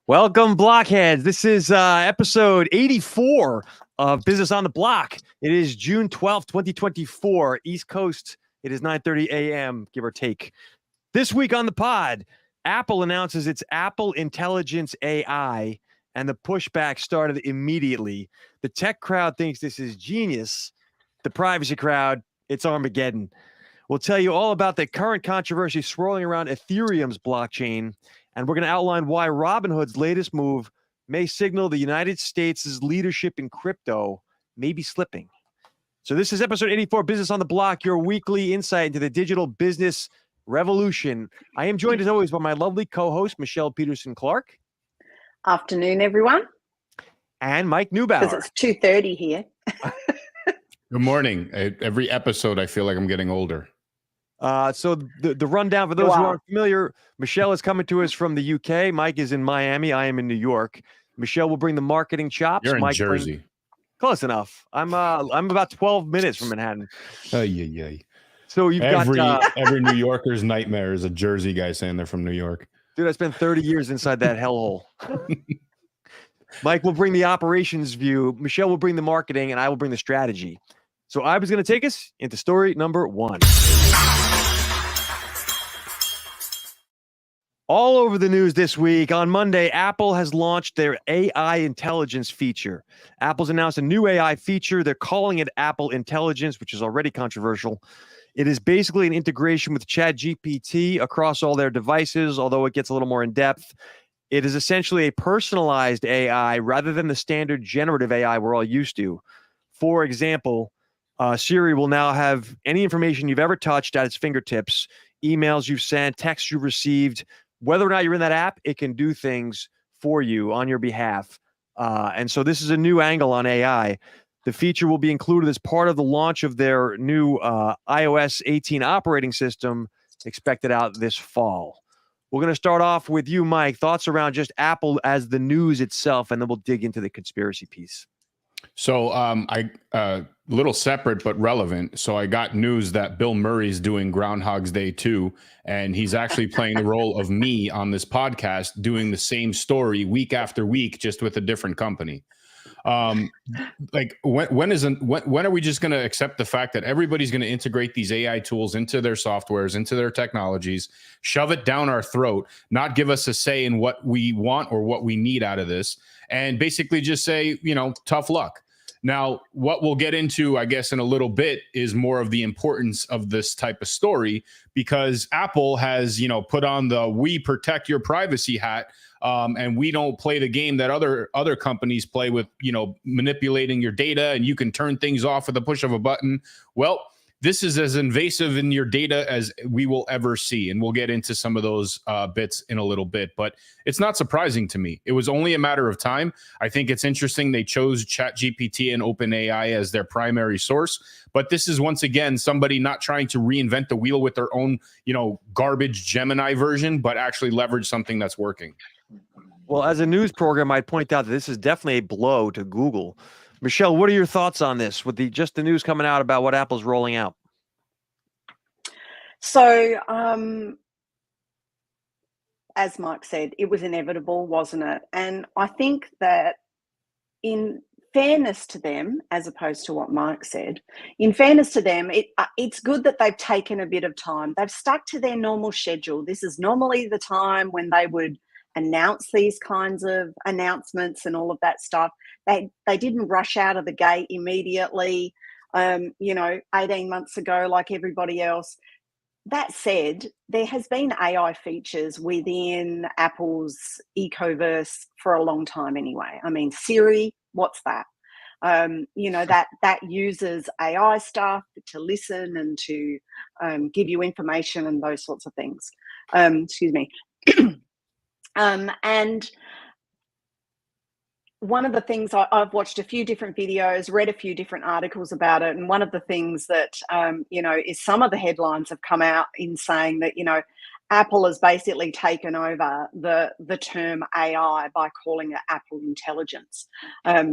Welcome, Blockheads. This is episode 84 of Business on the Block. It is June 12th, 2024, East Coast. It is 9:30 a.m., give or take. This week on the pod, Apple announces its Apple Intelligence AI, and the pushback started immediately. The tech crowd thinks this is genius. The privacy crowd, it's Armageddon. We'll tell you all about the current controversy swirling around Ethereum's blockchain, and we're going to outline why Robinhood's latest move may signal the United States' leadership in crypto may be slipping. So this is episode 84, Business on the Block, your weekly insight into the digital business revolution. I am joined, as always, by my lovely co-host, Michelle Peterson-Clark. Afternoon, everyone. And Mike Neubauer. Because it's 2:30 here. Good morning. Every episode, I feel like I'm getting older. So the rundown for those who aren't familiar, Michelle is coming to us from the UK. Mike is in Miami. I am in New York. Michelle will bring the marketing chops. You're in Mike Jersey. Close enough. I'm about 12 minutes from Manhattan. Yeah. So you've got every New Yorker's nightmare is a Jersey guy saying they're from New York. Dude, I spent 30 years inside that hellhole. Mike will bring the operations view. Michelle will bring the marketing, and I will bring the strategy. So I was going to take us into story number one. All over the news this week, on Monday, Apple has launched their AI intelligence feature. Apple's announced a new AI feature. They're calling it Apple Intelligence, which is already controversial. It is basically an integration with ChatGPT across all their devices, although it gets a little more in-depth. It is essentially a personalized AI rather than the standard generative AI we're all used to. For example, Siri will now have any information you've ever touched at its fingertips, emails you've sent, texts you've received. Whether or not you're in that app, it can do things for you on your behalf. And so this is a new angle on AI. The feature will be included as part of the launch of their new iOS 18 operating system, expected out this fall. We're going to start off with you, Mike. Thoughts around just Apple as the news itself, and then we'll dig into the conspiracy piece. So a little separate but relevant. So I got news that Bill Murray's doing Groundhog's Day 2, and he's actually playing the role of me on this podcast, doing the same story week after week, just with a different company. Like when are we just going to accept the fact that everybody's going to integrate these AI tools into their softwares, into their technologies, shove it down our throat, not give us a say in what we want or what we need out of this, and basically just say, tough luck. Now, what we'll get into, I guess, in a little bit is more of the importance of this type of story, because Apple has, put on the "we protect your privacy" hat, and we don't play the game that other companies play with, manipulating your data, and you can turn things off with the push of a button. Well, this is as invasive in your data as we will ever see. And we'll get into some of those bits in a little bit, but it's not surprising to me. It was only a matter of time. I think it's interesting they chose ChatGPT and OpenAI as their primary source, but this is once again somebody not trying to reinvent the wheel with their own, garbage Gemini version, but actually leverage something that's working. Well, as a news program, I'd point out that this is definitely a blow to Google. Michelle, what are your thoughts on this with the news coming out about what Apple's rolling out? So, as Marc said, it was inevitable, wasn't it? And I think that in fairness to them, as opposed to what Marc said, in fairness to them, it's good that they've taken a bit of time. They've stuck to their normal schedule. This is normally the time when they would announce these kinds of announcements and all of that stuff. They didn't rush out of the gate immediately, 18 months ago like everybody else. That said, there has been AI features within Apple's ecoverse for a long time anyway. I mean, Siri, what's that? That uses AI stuff to listen and to give you information and those sorts of things. Excuse me. And one of the things I've watched a few different videos, read a few different articles about it. And one of the things that, is some of the headlines have come out in saying that, Apple has basically taken over the term AI by calling it Apple Intelligence,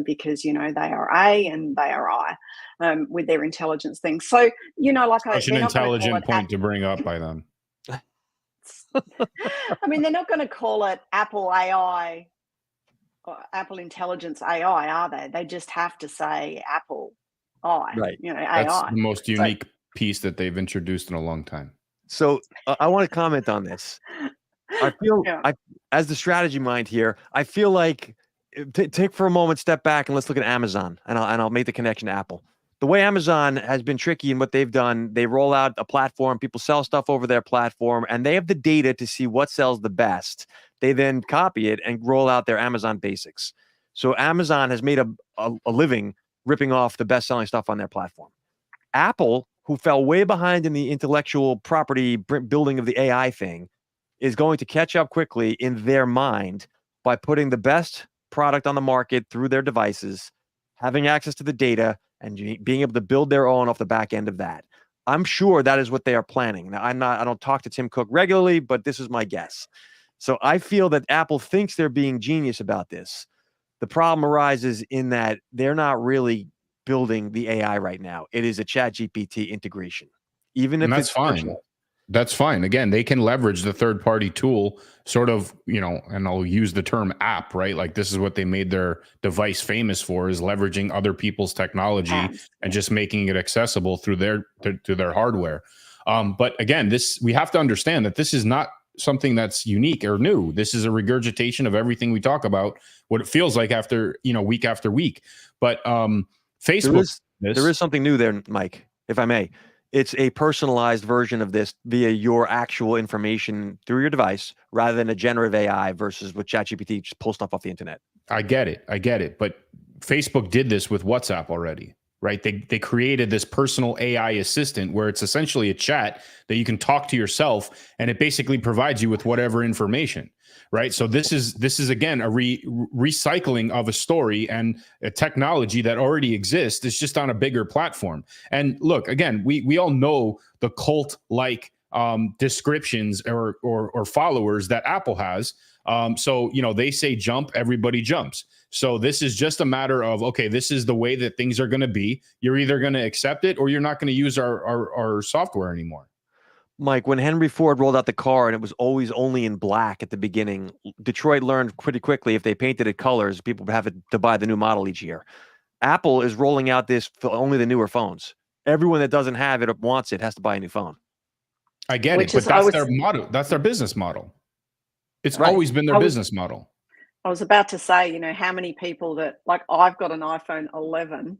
because, they are A and they are I with their intelligence thing. So, such an intelligent point to bring up by them. I mean, they're not going to call it Apple AI Apple Intelligence AI, are they? They just have to say Apple Right. That's AI. the most So, unique piece that they've introduced in a long time. So I want to comment on this. I feel yeah. as the strategy mind here, I feel like take for a moment, step back, and let's look at Amazon, and I'll make the connection to Apple. The way Amazon has been tricky in what they've done, they roll out a platform, people sell stuff over their platform, and they have the data to see what sells the best. They then copy it and roll out their Amazon basics. So Amazon has made a living ripping off the best-selling stuff on their platform. Apple, who fell way behind in the intellectual property building of the AI thing, is going to catch up quickly in their mind by putting the best product on the market through their devices, having access to the data, and being able to build their own off the back end of that. I'm sure that is what they are planning. Now, I don't talk to Tim Cook regularly, but this is my guess. So I feel that Apple thinks they're being genius about this. The problem arises in that they're not really building the AI right now. It is a ChatGPT integration, even if that's it's fine. personal. That's fine. Again, they can leverage the third-party tool, sort of, and I'll use the term app, right? Like this is what they made their device famous for, is leveraging other people's technology and just making it accessible through their hardware. But again, we have to understand that this is not something that's unique or new. This is a regurgitation of everything we talk about, what it feels like after, week after week. But Facebook, there is something new there, Mike, if I may. It's a personalized version of this via your actual information through your device, rather than a generative AI versus what ChatGPT just pulls stuff off the internet. I get it. But Facebook did this with WhatsApp already, right? They created this personal AI assistant where it's essentially a chat that you can talk to yourself, and it basically provides you with whatever information, right? So this is again a recycling of a story and a technology that already exists. It's just on a bigger platform. And look, again, we all know the cult-like descriptions or followers that Apple has. So they say jump, everybody jumps. So this is just a matter of, okay, this is the way that things are going to be. You're either going to accept it or you're not going to use our software anymore. Mike, when Henry Ford rolled out the car and it was always only in black at the beginning, Detroit learned pretty quickly if they painted it colors, people would have to buy the new model each year. Apple is rolling out this for only the newer phones. Everyone that doesn't have it or wants it has to buy a new phone. I get it, but that's their model. That's their business model. It's always been their business model. I was about to say, how many people that, like, I've got an iPhone 11,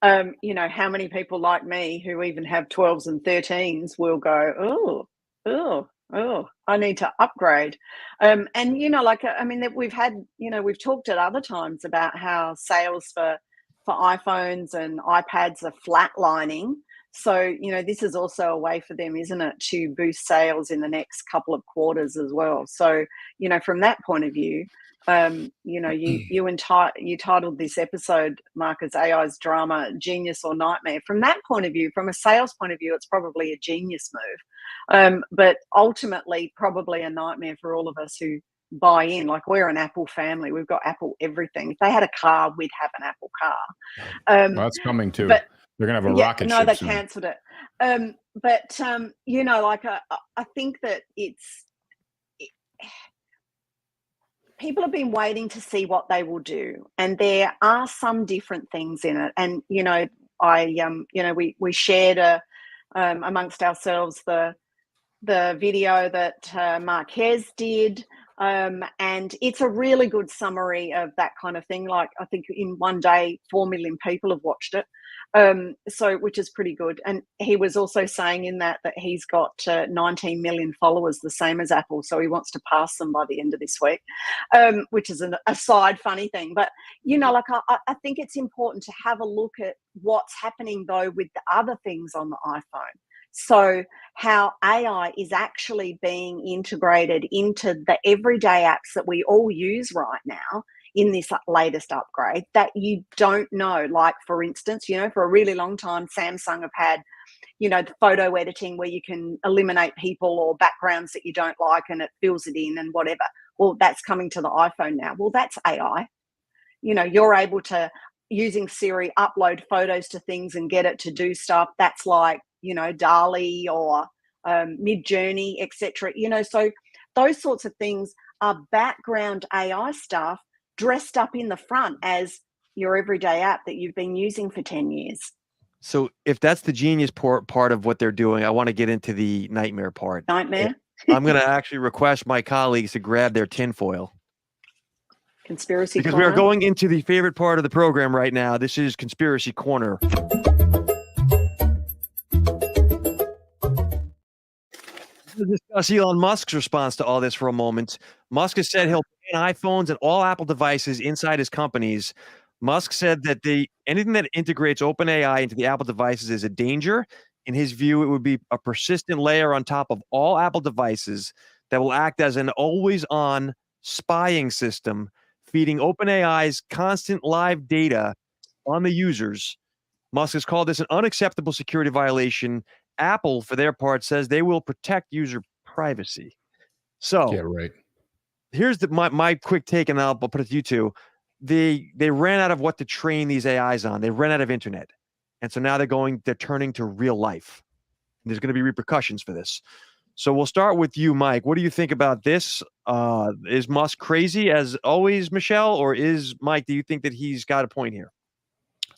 how many people like me who even have 12s and 13s will go, oh, I need to upgrade. We've had, we've talked at other times about how sales for iPhones and iPads are flatlining. So, this is also a way for them, isn't it, to boost sales in the next couple of quarters as well. So, from that point of view, you titled this episode, Marc, as AI's drama, genius or nightmare. From that point of view, from a sales point of view, it's probably a genius move. But ultimately, probably a nightmare for all of us who buy in. Like, we're an Apple family. We've got Apple everything. If they had a car, we'd have an Apple car. Well, that's coming too. They're going to have a rocket ship. No, they soon. cancelled it. I think that people have been waiting to see what they will do, and there are some different things in it. And we shared amongst ourselves the video that Marquez did, and it's a really good summary of that kind of thing. Like, I think in one day 4 million people have watched it, which is pretty good. And he was also saying in that he's got 19 million followers, the same as Apple, so he wants to pass them by the end of this week, which is a side funny thing. But I think it's important to have a look at what's happening though with the other things on the iPhone. So how AI is actually being integrated into the everyday apps that we all use right now in this latest upgrade that you don't know. Like, for instance, for a really long time, Samsung have had, the photo editing where you can eliminate people or backgrounds that you don't like and it fills it in and whatever. Well, that's coming to the iPhone now. Well, that's AI. You're able to, using Siri, upload photos to things and get it to do stuff. That's like, DALL-E or Mid-Journey, etc. So those sorts of things are background AI stuff dressed up in the front as your everyday app that you've been using for 10 years. So if that's the genius part of what they're doing, I want to get into the nightmare part. Nightmare? I'm going to actually request my colleagues to grab their tinfoil. Conspiracy Because corner. we are going into the favorite part of the program right now. This is Conspiracy Corner. Let's discuss Elon Musk's response to all this for a moment. Musk has said he'll ban iPhones and all Apple devices inside his companies. Musk said that anything that integrates OpenAI into the Apple devices is a danger. In his view, it would be a persistent layer on top of all Apple devices that will act as an always-on spying system, feeding OpenAI's constant live data on the users. Musk has called this an unacceptable security violation. Apple, for their part, says they will protect user privacy. So, yeah, right. Here's my quick take, and I'll put it to you two. They ran out of what to train these AIs on. They ran out of internet. And so now they're turning to real life. There's going to be repercussions for this. So we'll start with you, Mike. What do you think about this? Is Musk crazy as always, Michelle, or do you think that he's got a point here?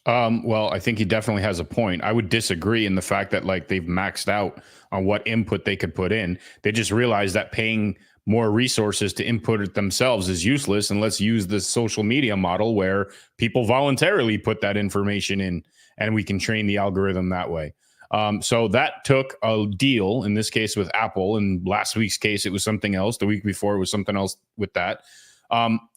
Well, I think he definitely has a point. I would disagree in the fact that they've maxed out on what input they could put in. They just realized that paying more resources to input it themselves is useless, and let's use the social media model where people voluntarily put that information in and we can train the algorithm that way. So that took a deal, in this case with Apple. In last week's case, it was something else. The week before, it was something else with that.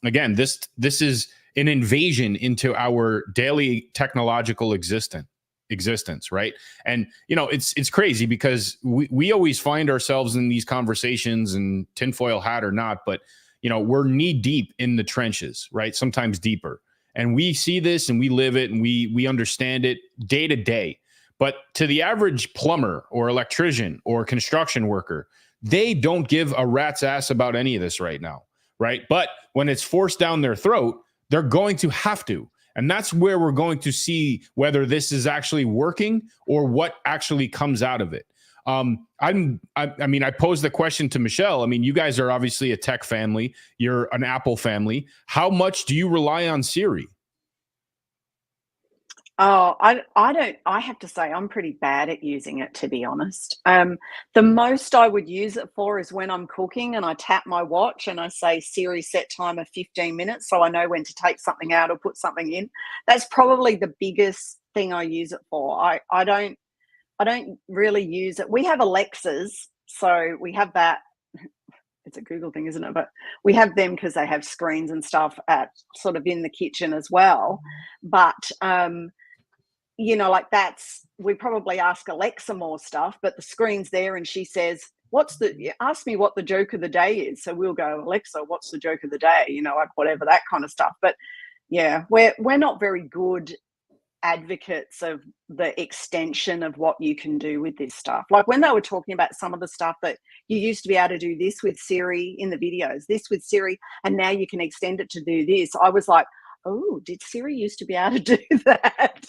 Again, this is an invasion into our daily technological existence, right? And it's crazy because we always find ourselves in these conversations, and tinfoil hat or not, but we're knee deep in the trenches, right? Sometimes deeper, and we see this and we live it and we understand it day to day. But to the average plumber or electrician or construction worker, they don't give a rat's ass about any of this right now, right? But when it's forced down their throat, they're going to have to. And that's where we're going to see whether this is actually working or what actually comes out of it. I posed the question to Michelle. I mean, you guys are obviously a tech family. You're an Apple family. How much do you rely on Siri? Oh, I have to say I'm pretty bad at using it, to be honest. The most I would use it for is when I'm cooking and I tap my watch and I say, Siri, set timer 15 minutes, so I know when to take something out or put something in. That's probably the biggest thing I use it for. I don't really use it. We have Alexas, so we have that. It's a Google thing, isn't it? But we have them because they have screens and stuff at sort of in the kitchen as well. But we probably ask Alexa more stuff, but the screen's there and she says, ask me what the joke of the day is. So we'll go, Alexa, what's the joke of the day? Whatever, that kind of stuff. But yeah, we're not very good advocates of the extension of what you can do with this stuff. Like when they were talking about some of the stuff that you used to be able to do this with Siri in the videos, this with Siri, and now you can extend it to do this. I was like, oh, did Siri used to be able to do that?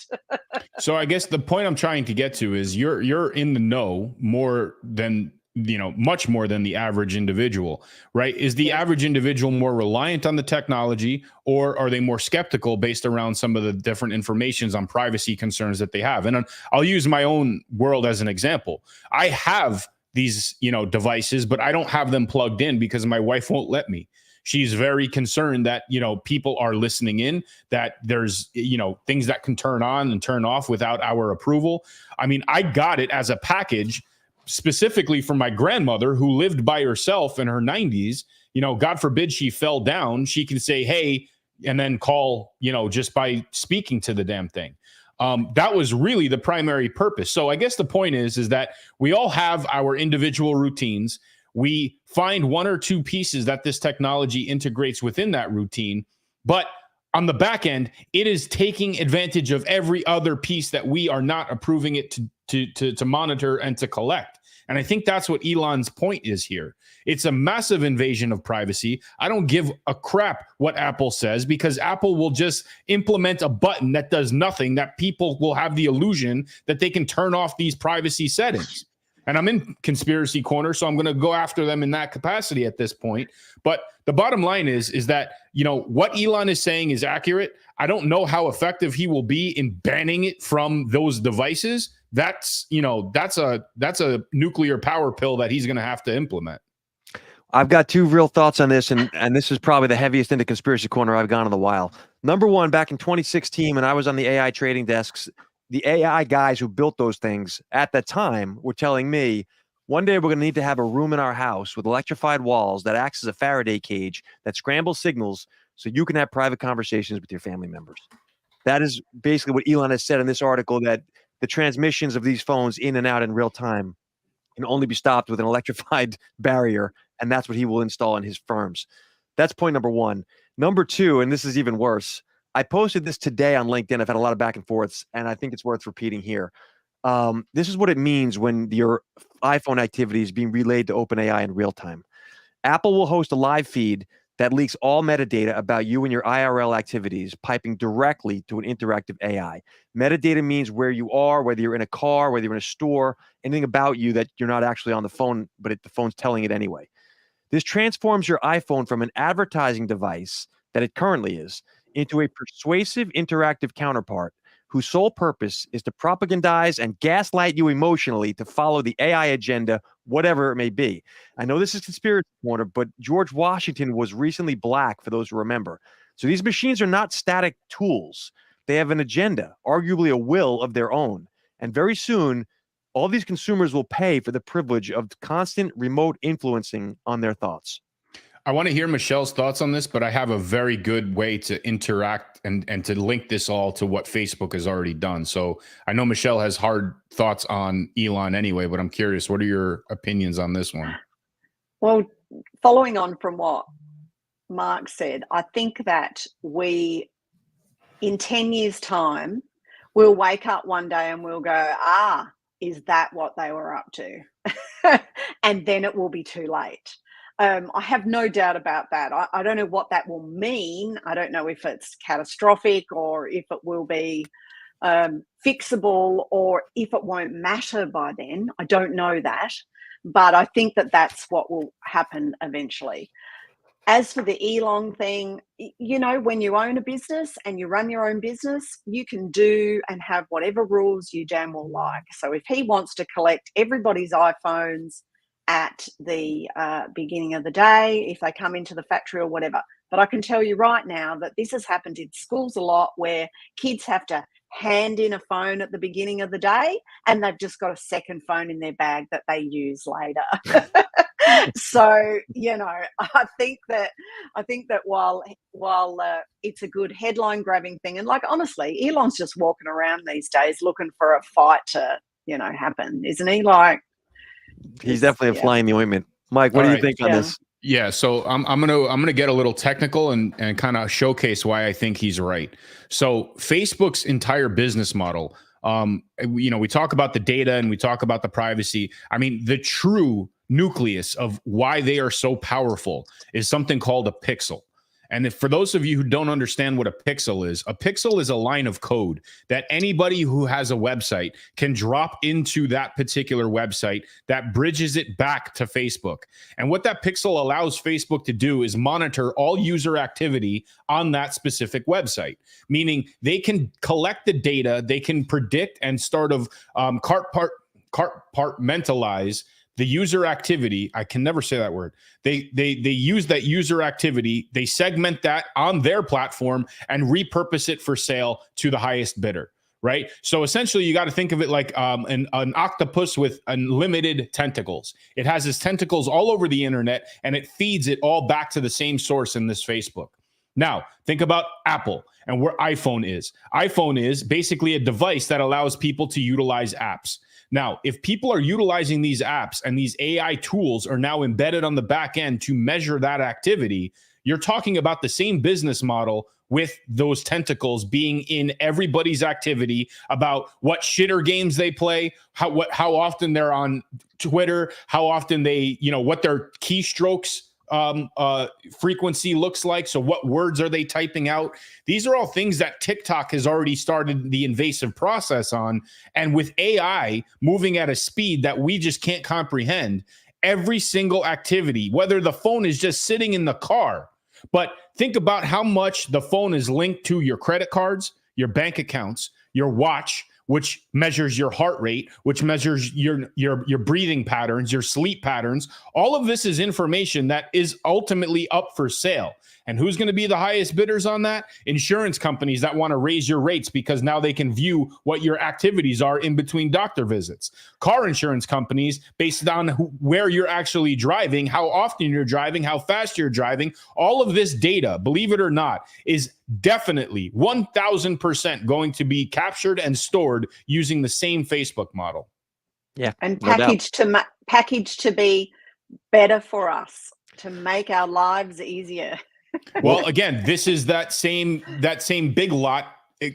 So I guess the point I'm trying to get to is you're in the know more than much more than the average individual, right? Is the average individual more reliant on the technology, or are they more skeptical based around some of the different informations on privacy concerns that they have? And I'll use my own world as an example. I have these, devices, but I don't have them plugged in because my wife won't let me. She's very concerned that, people are listening in, that there's, things that can turn on and turn off without our approval. I mean, I got it as a package specifically for my grandmother who lived by herself in her 90s. God forbid she fell down, she can say, hey, and then call, just by speaking to the damn thing. That was really the primary purpose. So I guess the point is that we all have our individual routines. We find one or two pieces that this technology integrates within that routine, but on the back end, it is taking advantage of every other piece that we are not approving it to monitor and to collect. And I think that's what Elon's point is here. It's a massive invasion of privacy. I don't give a crap what Apple says, because Apple will just implement a button that does nothing, that people will have the illusion that they can turn off these privacy settings. And I'm in conspiracy corner, so I'm going to go after them in that capacity at this point. But the bottom line is that, what Elon is saying is accurate. I don't know how effective he will be in banning it from those devices. That's a nuclear power pill that he's going to have to implement. I've got two real thoughts on this, and this is probably the heaviest into conspiracy corner I've gone in a while. Number one, back in 2016, when I was on the AI trading desks, the AI guys who built those things at that time were telling me, one day we're going to need to have a room in our house with electrified walls that acts as a Faraday cage that scrambles signals so you can have private conversations with your family members. That is basically what Elon has said in this article, that the transmissions of these phones in and out in real time can only be stopped with an electrified barrier, and that's what he will install in his firms. That's point number one. Number two, and this is even worse, I posted this today on LinkedIn. I've had a lot of back and forths, and I think it's worth repeating here. This is what it means when your iPhone activity is being relayed to OpenAI in real time. Apple will host a live feed that leaks all metadata about you and your IRL activities, piping directly to an interactive AI. Metadata means where you are, whether you're in a car, whether you're in a store, anything about you that you're not actually on the phone, but the phone's telling it anyway. This transforms your iPhone from an advertising device that it currently is into a persuasive interactive counterpart whose sole purpose is to propagandize and gaslight you emotionally to follow the AI agenda, whatever it may be. I know this is conspiracy corner, but George Washington was recently black, for those who remember. So these machines are not static tools. They have an agenda, arguably a will of their own. And very soon, all these consumers will pay for the privilege of constant remote influencing on their thoughts. I want to hear Michelle's thoughts on this, but I have a very good way to interact and to link this all to what Facebook has already done. So I know Michelle has hard thoughts on Elon anyway, but I'm curious, what are your opinions on this one? Well, following on from what Marc said, I think that we, in 10 years' time, we'll wake up one day and we'll go, is that what they were up to? And then it will be too late. I have no doubt about that. I don't know what that will mean. I don't know if it's catastrophic or if it will be fixable or if it won't matter by then. I don't know that. But I think that that's what will happen eventually. As for the Elon thing, when you own a business and you run your own business, you can do and have whatever rules you damn well like. So if he wants to collect everybody's iPhones at the beginning of the day, if they come into the factory or whatever. But I can tell you right now that this has happened in schools a lot, where kids have to hand in a phone at the beginning of the day and they've just got a second phone in their bag that they use later. So, I think that while it's a good headline grabbing thing, and honestly, Elon's just walking around these days looking for a fight to, happen, isn't he? He's definitely flying the ointment. Mike, what do you think on this? Yeah, so I'm gonna get a little technical and kind of showcase why I think he's right. So Facebook's entire business model, we talk about the data and we talk about the privacy. I mean, the true nucleus of why they are so powerful is something called a pixel. And for those of you who don't understand what a pixel is a line of code that anybody who has a website can drop into that particular website that bridges it back to Facebook. And what that pixel allows Facebook to do is monitor all user activity on that specific website, meaning they can collect the data, they can predict and sort of compartmentalize the user activity. I can never say that word. They use that user activity, they segment that on their platform and repurpose it for sale to the highest bidder, right? So essentially, you got to think of it like an octopus with unlimited tentacles. It has its tentacles all over the internet, and it feeds it all back to the same source in this Facebook. Now, think about Apple and where iPhone is. iPhone is basically a device that allows people to utilize apps. Now, if people are utilizing these apps and these AI tools are now embedded on the back end to measure that activity, you're talking about the same business model with those tentacles being in everybody's activity about what shitter games they play, how often they're on Twitter, how often they, what their keystrokes frequency looks like. So what words are they typing out? These are all things that TikTok has already started the invasive process on. And with AI moving at a speed that we just can't comprehend, every single activity, whether the phone is just sitting in the car, but think about how much the phone is linked to your credit cards, your bank accounts, your watch, which measures your heart rate, which measures your breathing patterns, your sleep patterns. All of this is information that is ultimately up for sale. And who's going to be the highest bidders on that? Insurance companies that want to raise your rates because now they can view what your activities are in between doctor visits. Car insurance companies based on where you're actually driving, how often you're driving, how fast you're driving. All of this data, believe it or not, is definitely 1,000% going to be captured and stored using the same Facebook model. Yeah, and no doubt. packaged to be better for us, to make our lives easier. Well, again, this is that same Big Lot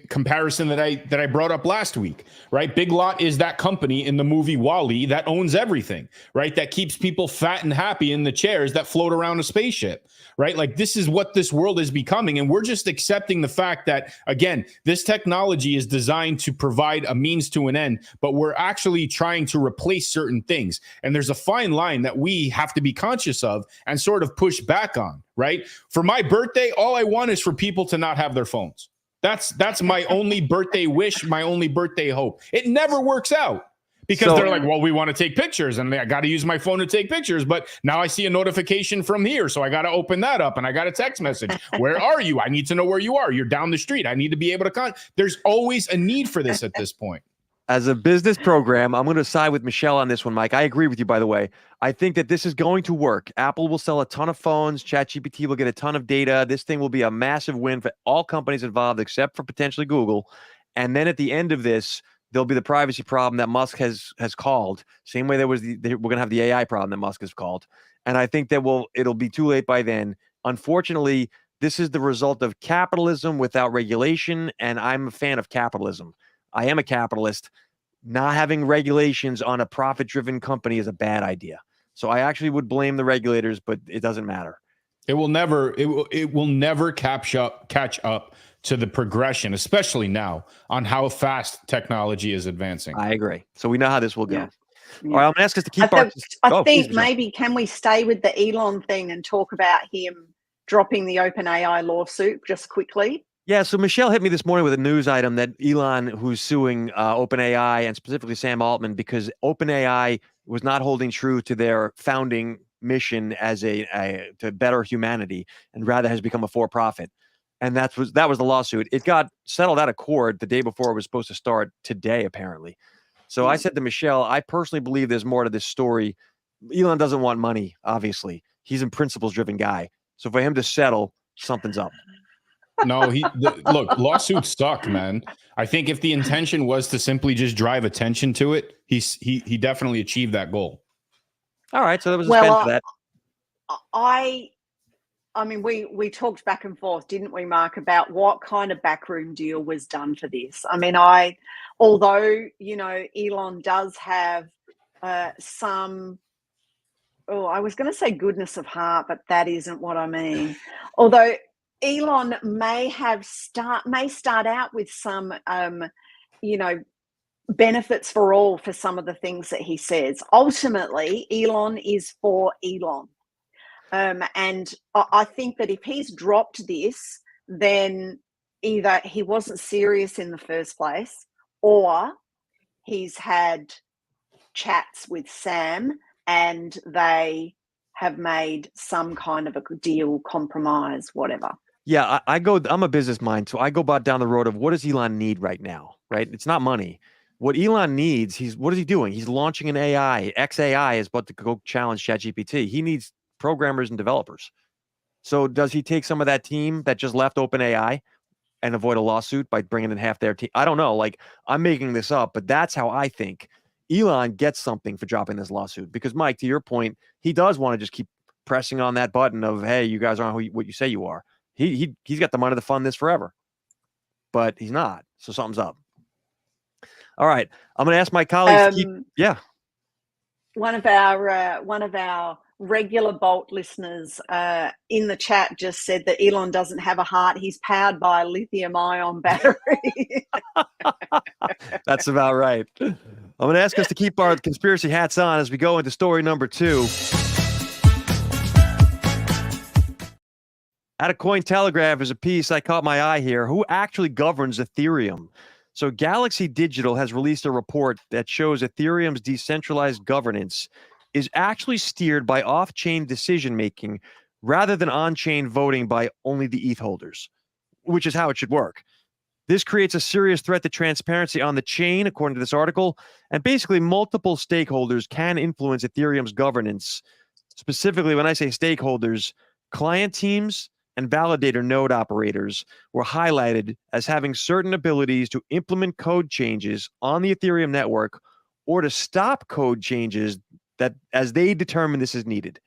comparison that I brought up last week, right? Big Lot is that company in the movie WALL-E that owns everything, right? That keeps people fat and happy in the chairs that float around a spaceship, right? Like, this is what this world is becoming. And we're just accepting the fact that, again, this technology is designed to provide a means to an end, but we're actually trying to replace certain things. And there's a fine line that we have to be conscious of and sort of push back on, right? For my birthday, all I want is for people to not have their phones. That's my only birthday wish, my only birthday hope. It never works out because they're like, well, we want to take pictures and I got to use my phone to take pictures. But now I see a notification from here. So I got to open that up and I got a text message. Where are you? I need to know where you are. You're down the street. I need to be able to There's always a need for this at this point. As a business program, I'm going to side with Michelle on this one, Mike. I agree with you, by the way. I think that this is going to work. Apple will sell a ton of phones. ChatGPT will get a ton of data. This thing will be a massive win for all companies involved, except for potentially Google. And then at the end of this, there'll be the privacy problem that Musk has called. Same way we're going to have the AI problem that Musk has called. And I think that it'll be too late by then. Unfortunately, this is the result of capitalism without regulation, and I'm a fan of capitalism. I am a capitalist. Not having regulations on a profit-driven company is a bad idea. So I actually would blame the regulators, but it doesn't matter. It will never catch up to the progression, especially now, on how fast technology is advancing. I agree. So we know how this will go. Yeah. All right, I'm gonna ask us to keep I think maybe can we stay with the Elon thing and talk about him dropping the OpenAI lawsuit just quickly? Yeah, so Michelle hit me this morning with a news item that Elon, who's suing OpenAI and specifically Sam Altman, because OpenAI was not holding true to their founding mission as to better humanity, and rather has become a for-profit. And that was the lawsuit. It got settled out of court the day before it was supposed to start today, apparently. So I said to Michelle, I personally believe there's more to this story. Elon doesn't want money, obviously. He's a principles-driven guy. So for him to settle, something's up. No, look, lawsuits suck, man. I think if the intention was to simply just drive attention to it, he definitely achieved that goal. All right, so there was a spend for that. I mean, we talked back and forth, didn't we, Marc, about what kind of backroom deal was done for this. I mean, although, Elon does have some, I was going to say goodness of heart, but that isn't what I mean. Although Elon may start out with some, benefits for all for some of the things that he says. Ultimately, Elon is for Elon. And I think that if he's dropped this, then either he wasn't serious in the first place, or he's had chats with Sam and they have made some kind of a deal, compromise, whatever. Yeah, I'm a business mind, so I go about down the road of what does Elon need right now, right? It's not money. What Elon needs, what is he doing? He's launching an AI. XAI is about to go challenge ChatGPT. He needs programmers and developers. So does he take some of that team that just left OpenAI and avoid a lawsuit by bringing in half their team? I don't know. Like, I'm making this up, but that's how I think Elon gets something for dropping this lawsuit. Because, Mike, to your point, he does want to just keep pressing on that button of, hey, you guys aren't what you say you are. He's got the money to fund this forever, but he's not. So something's up. All right, I'm going to ask my colleagues to keep. Yeah. One of our regular Bolt listeners in the chat just said that Elon doesn't have a heart. He's powered by a lithium-ion battery. That's about right. I'm going to ask us to keep our conspiracy hats on as we go into story number 2. At a Cointelegraph is a piece I caught my eye here. Who actually governs Ethereum? So Galaxy Digital has released a report that shows Ethereum's decentralized governance is actually steered by off-chain decision-making rather than on-chain voting by only the ETH holders, which is how it should work. This creates a serious threat to transparency on the chain, according to this article, and basically multiple stakeholders can influence Ethereum's governance. Specifically, when I say stakeholders, client teams and validator node operators were highlighted as having certain abilities to implement code changes on the Ethereum network or to stop code changes that as they determine this is needed.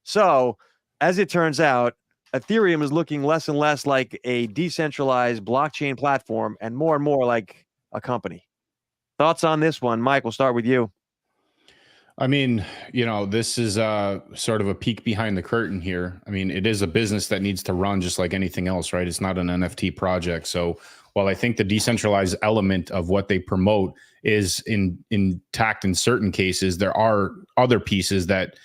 So, as it turns out, Ethereum is looking less and less like a decentralized blockchain platform and more like a company. Thoughts on this one? Mike, we'll start with you. I mean, this is sort of a peek behind the curtain here. I mean, it is a business that needs to run just like anything else, right? It's not an NFT project. So while I think the decentralized element of what they promote is intact in certain cases, there are other pieces that,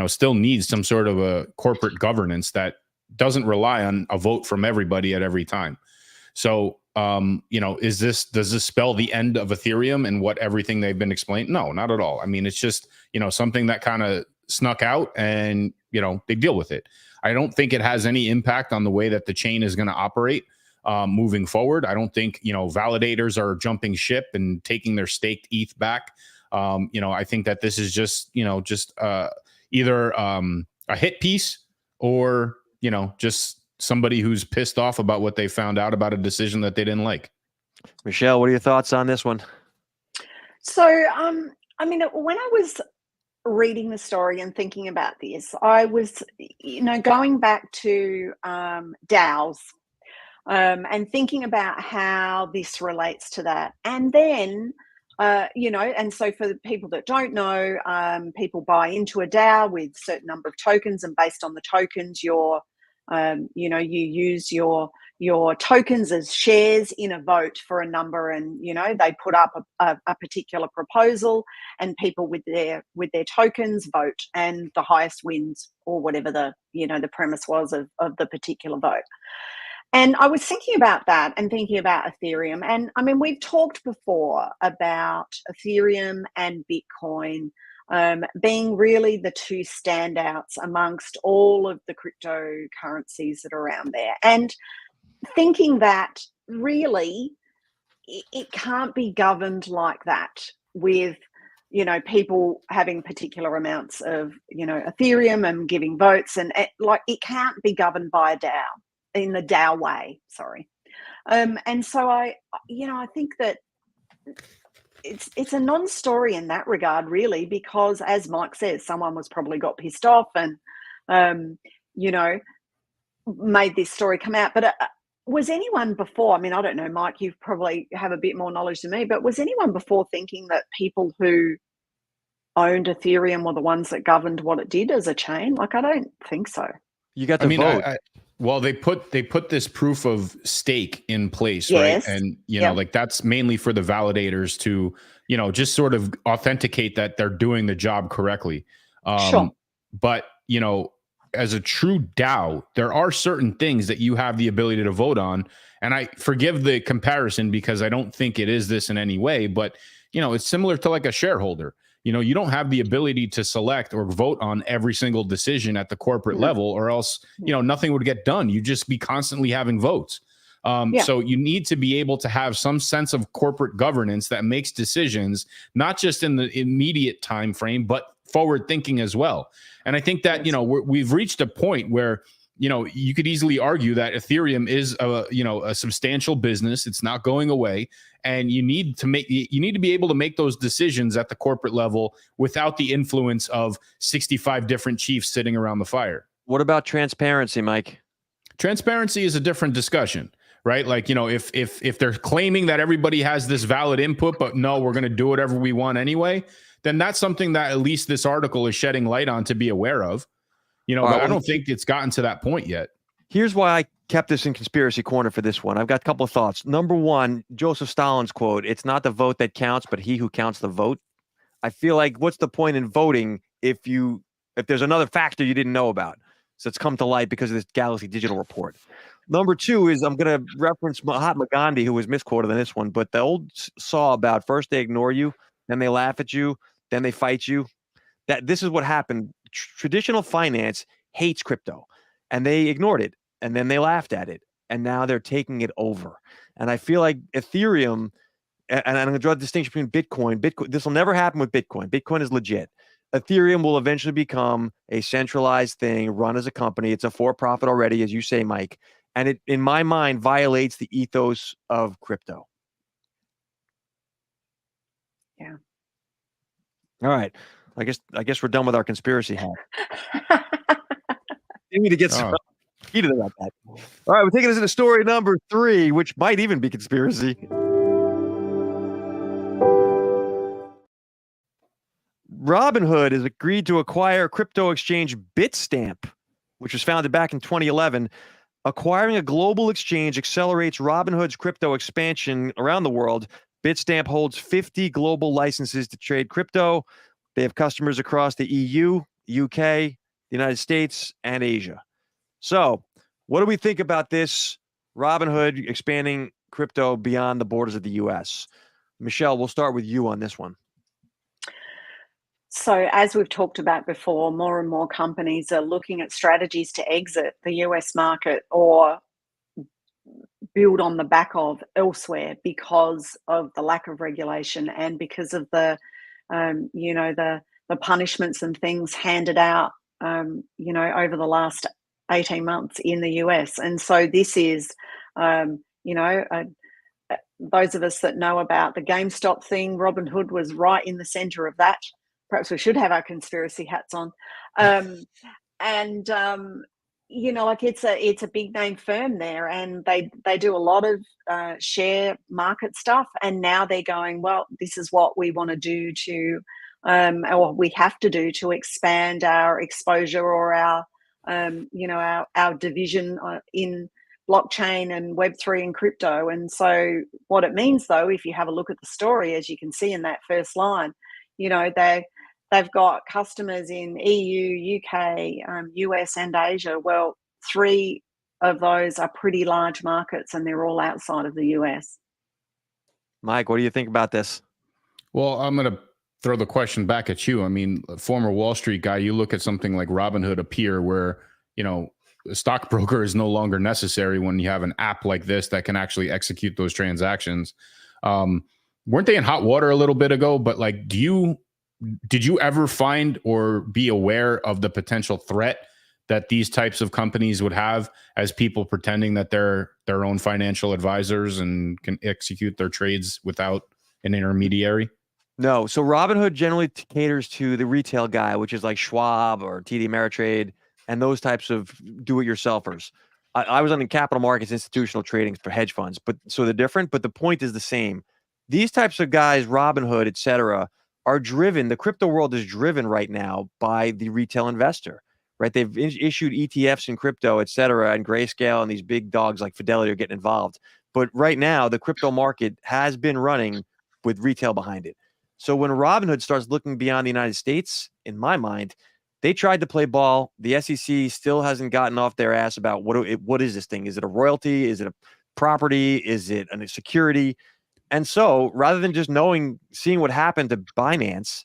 still need some sort of a corporate governance that doesn't rely on a vote from everybody at every time. So, does this spell the end of Ethereum and what everything they've been explained? No, not at all. I mean, it's just, something that kind of snuck out and, they deal with it. I don't think it has any impact on the way that the chain is going to operate moving forward. I don't think, validators are jumping ship and taking their staked ETH back. I think that this is just, either a hit piece or, just somebody who's pissed off about what they found out about a decision that they didn't like. Michelle, what are your thoughts on this one? So, I mean, when I was reading the story and thinking about this, I was, going back to DAOs and thinking about how this relates to that. And then, and so for the people that don't know, people buy into a DAO with a certain number of tokens, and based on the tokens, you use your tokens as shares in a vote for a number, and they put up a particular proposal, and people with their tokens vote, and the highest wins, or whatever the premise was of the particular vote. And I was thinking about that and thinking about Ethereum, and I mean, we've talked before about Ethereum and Bitcoin being really the two standouts amongst all of the cryptocurrencies that are around there, and thinking that really it can't be governed like that with people having particular amounts of Ethereum and giving votes, and it can't be governed by a DAO in the DAO way. Sorry, and so I think that it's a non-story in that regard, really, because as Mike says, someone was probably got pissed off and made this story come out. But was anyone before? I mean, I don't know, Mike, you probably have a bit more knowledge than me, but was anyone before thinking that people who owned Ethereum were the ones that governed what it did as a chain? Like, I don't think so. You got to vote. Well, they put this proof of stake in place, yes. right? And like that's mainly for the validators to, just sort of authenticate that they're doing the job correctly. Sure. But as a true DAO, there are certain things that you have the ability to vote on. And I forgive the comparison because I don't think it is this in any way, but it's similar to like a shareholder. You don't have the ability to select or vote on every single decision at the corporate level, or else, nothing would get done. You'd just be constantly having votes. So you need to be able to have some sense of corporate governance that makes decisions, not just in the immediate time frame, but forward thinking as well. And I think that, we've reached a point where, you could easily argue that Ethereum is a substantial business. It's not going away. And you need to be able to make those decisions at the corporate level without the influence of 65 different chiefs sitting around the fire. What about transparency, Mike? Transparency is a different discussion, right? Like, if they're claiming that everybody has this valid input, but no, we're going to do whatever we want anyway, then that's something that at least this article is shedding light on to be aware of. But I don't think it's gotten to that point yet. Here's why I kept this in conspiracy corner for this one. I've got a couple of thoughts. Number one, Joseph Stalin's quote, "It's not the vote that counts, but he who counts the vote." I feel like what's the point in voting if there's another factor you didn't know about? So it's come to light because of this Galaxy Digital report. Number two is I'm going to reference Mahatma Gandhi, who was misquoted on this one, but the old saw about first they ignore you, then they laugh at you, then they fight you. That this is what happened. Traditional finance hates crypto, and they ignored it, and then they laughed at it, and now they're taking it over. And I feel like Ethereum, and I'm going to draw the distinction between Bitcoin. This will never happen with Bitcoin. Bitcoin is legit. Ethereum will eventually become a centralized thing run as a company. It's a for-profit already, as you say, Mike. And it, in my mind, violates the ethos of crypto. Yeah. All right. I guess we're done with our conspiracy hat. You need to get some heated about that. All right, we're taking us into story number 3, which might even be conspiracy. Robinhood has agreed to acquire crypto exchange Bitstamp, which was founded back in 2011. Acquiring a global exchange accelerates Robinhood's crypto expansion around the world. Bitstamp holds 50 global licenses to trade crypto. They have customers across the EU, UK, the United States, and Asia. So, what do we think about this Robinhood expanding crypto beyond the borders of the US? Michelle, we'll start with you on this one. So, as we've talked about before, more and more companies are looking at strategies to exit the US market or build on the back of elsewhere because of the lack of regulation and because of the punishments and things handed out, over the last 18 months in the US. And so this is, those of us that know about the GameStop thing, Robinhood was right in the center of that. Perhaps we should have our conspiracy hats on. It's a big name firm there, and they do a lot of share market stuff. And now they're going, well, this is what we want to do to, or we have to do to expand our exposure or our division in blockchain and Web3 and crypto. And so what it means, though, if you have a look at the story, as you can see in that first line, they've got customers in EU, UK, US, and Asia. Well, 3 of those are pretty large markets, and they're all outside of the US. Mike, what do you think about this? Well, I'm going to throw the question back at you. I mean, former Wall Street guy, you look at something like Robinhood appear where, a stockbroker is no longer necessary when you have an app like this that can actually execute those transactions. Weren't they in hot water a little bit ago? But did you ever find or be aware of the potential threat that these types of companies would have as people pretending that they're their own financial advisors and can execute their trades without an intermediary? No. So Robinhood generally caters to the retail guy, which is like Schwab or TD Ameritrade and those types of do-it-yourselfers. I was on the capital markets, institutional trading for hedge funds, so they're different, but the point is the same. These types of guys, Robinhood, et cetera, are driven. The crypto world is driven right now by the retail investor, right? They've issued ETFs in crypto, et cetera, and Grayscale and these big dogs like Fidelity are getting involved. But right now, the crypto market has been running with retail behind it. So when Robinhood starts looking beyond the United States, in my mind, they tried to play ball. The SEC still hasn't gotten off their ass about what is this thing? Is it a royalty? Is it a property? Is it a security? And so rather than just seeing what happened to Binance,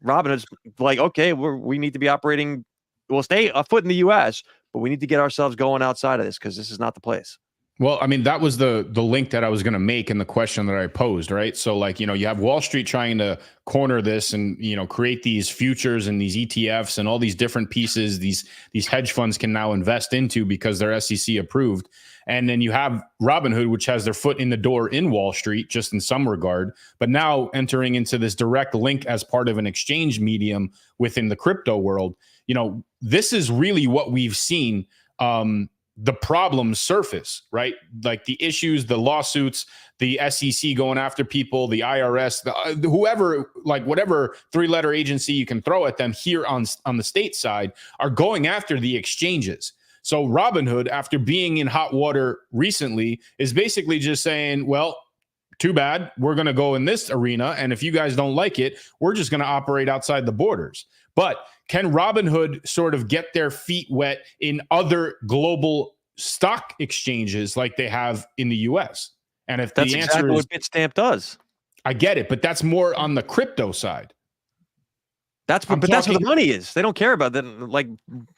Robinhood's like, okay, we need to be operating. We'll stay a foot in the US, but we need to get ourselves going outside of this because this is not the place. Well, I mean, that was the link that I was going to make in the question that I posed, right? So you have Wall Street trying to corner this and, create these futures and these ETFs and all these different pieces these hedge funds can now invest into because they're SEC approved. And then you have Robinhood, which has their foot in the door in Wall Street, just in some regard, but now entering into this direct link as part of an exchange medium within the crypto world. This is really what we've seen the problems surface, right? Like the issues, the lawsuits, the SEC going after people, the IRS, whoever, like whatever three-letter agency you can throw at them here on the state side are going after the exchanges. So Robinhood, after being in hot water recently, is basically just saying, well, too bad. We're going to go in this arena. And if you guys don't like it, we're just going to operate outside the borders. But can Robinhood sort of get their feet wet in other global stock exchanges like they have in the US? And if that's the answer exactly is what Bitstamp does. I get it, but that's more on the crypto side. That's where the money is. They don't care about that, like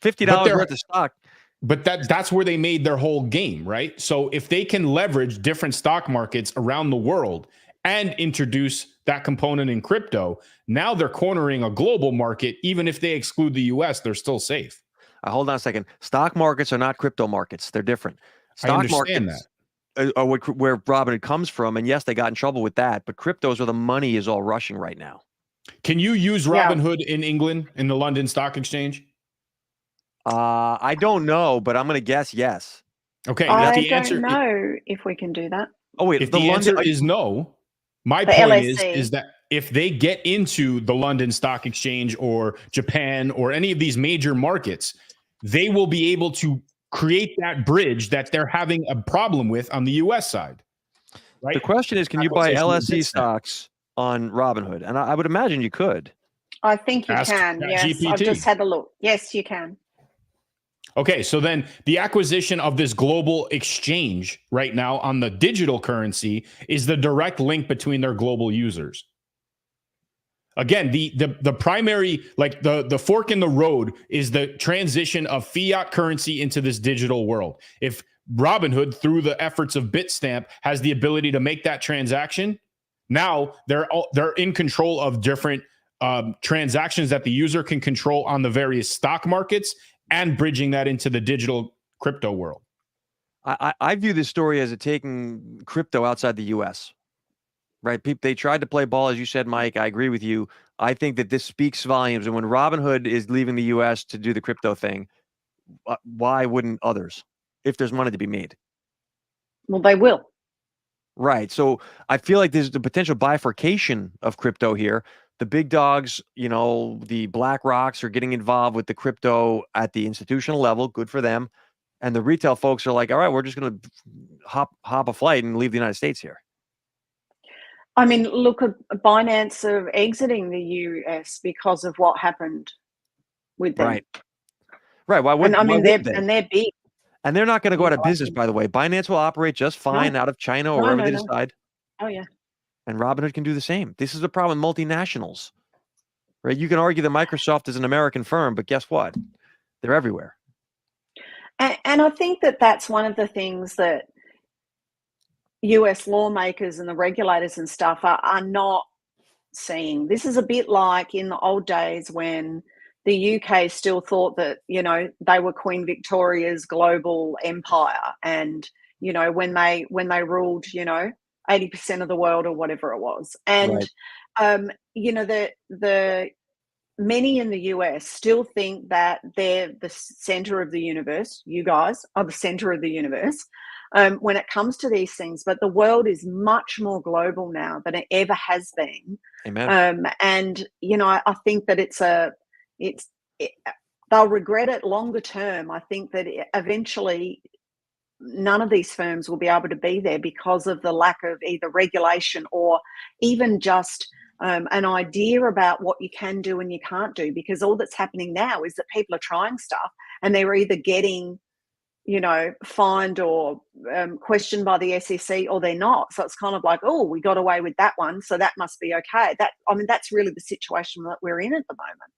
$50 worth of stock. But that's where they made their whole game, right? So if they can leverage different stock markets around the world and introduce that component in crypto, now they're cornering a global market. Even if they exclude the US, they're still safe. Hold on a second. Stock markets are not crypto markets. They're different. Stock markets are where Robinhood comes from. And yes, they got in trouble with that. But crypto is where the money is all rushing right now. Can you use Robinhood in England, in the London Stock Exchange? I don't know, but I'm going to guess yes. Okay. I don't know if we can do that. Oh, wait. If the answer is no, my point is that if they get into the London Stock Exchange or Japan or any of these major markets, they will be able to create that bridge that they're having a problem with on the US side. Right? The question is, can you buy LSE stocks on Robinhood? And I would imagine you could. I think you can. Yes, GPT. I've just had a look. Yes, you can. Okay, so then the acquisition of this global exchange right now on the digital currency is the direct link between their global users. Again, the primary, like the fork in the road is the transition of fiat currency into this digital world. If Robinhood, through the efforts of Bitstamp, has the ability to make that transaction, now they're in control of different transactions that the user can control on the various stock markets and bridging that into the digital crypto world. I view this story as taking crypto outside the U.S., right? They tried to play ball, as you said, Mike. I agree with you. I think that this speaks volumes. And when Robinhood is leaving the U.S. to do the crypto thing, why wouldn't others, if there's money to be made? Well, they will. Right. So I feel like there's the potential bifurcation of crypto here. The big dogs, you know, the Black Rocks are getting involved with the crypto at the institutional level. Good for them. And the retail folks are like, all right, we're just going to hop a flight and leave the United States here. I mean, look at Binance of exiting the US because of what happened with them. Right. Why would? They're big. And they're not going to go out of business, by the way. Binance will operate just fine out of China or wherever they decide. Oh, yeah. And Robinhood can do the same. This is the problem with multinationals, right? You can argue that Microsoft is an American firm, but guess what? They're everywhere. And I think that that's one of the things that US lawmakers and the regulators and stuff are not seeing. This is a bit like in the old days when the UK still thought that, you know, they were Queen Victoria's global empire. And, you know, when they ruled, you know, 80% of the world or whatever it was. And, you know, the many in the US still think that they're the center of the universe. You guys are the center of the universe when it comes to these things. But the world is much more global now than it ever has been. Amen. And, you know, I think that they'll regret it longer term. I think that eventually none of these firms will be able to be there because of the lack of either regulation or even just an idea about what you can do and you can't do, because all that's happening now is that people are trying stuff and they're either getting, you know, fined or questioned by the SEC or they're not. So it's kind of like, oh, we got away with that one, so that must be okay. That's really the situation that we're in at the moment.